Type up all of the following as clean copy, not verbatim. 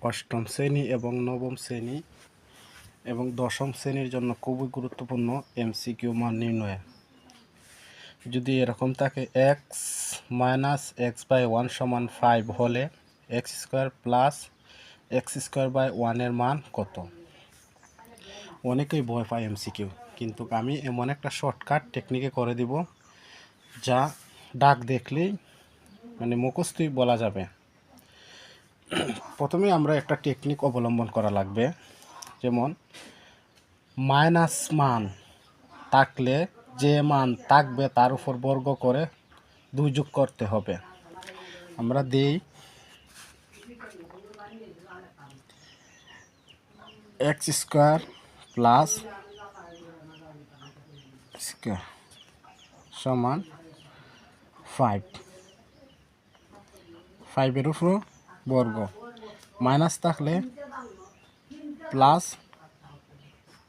অষ্টম শ্রেণী এবং নবম শ্রেণী এবং দশম শ্রেণীর জন্য খুবই গুরুত্বপূর্ণ এমসিকিউ মান নির্ণয়। যদি এরকম থাকে x minus x by one সমান 5 হলে x square plus x square by ওয়ানের মান কত? অনেকেই ভয় পায় এমসিকিউ, কিন্তু আমি এমন একটা শর্টকাট টেকনিকে করে দিব যা ডাক দেখলেই মানে মুখস্থই বলা যাবে। প্রথমে আমরা একটা টেকনিক অবলম্বন করা লাগবে, যেমন মাইনাস মান থাকলে যে মান থাকবে তার উপর বর্গ করে 2 যোগ করতে হবে। আমরা দিই এক্স স্কোয়ার প্লাস স্কোয়ার সমান 5 উপর বর্গ, মাইনাস থাকলে প্লাস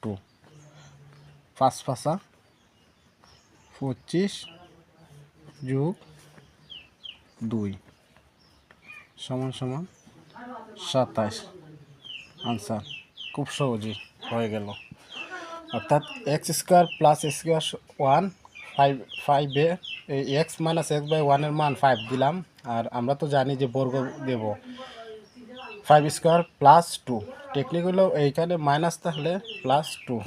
2, 5 5 25 যোগ 2 সমান 27। আনসার খুব সহজেই হয়ে গেল। অর্থাৎ এক্স স্কোয়ার প্লাস স্কোয়ার 1, 5 এই এক্স মাইনাস এক্স বাই 1-এর মান 5 দিলাম, আর আমরা তো জানি যে বর্গ দেব 5 স্কোয়ার প্লাস 2। টেকনিক হলো এইখানে মাইনাস থাকলে প্লাস 2।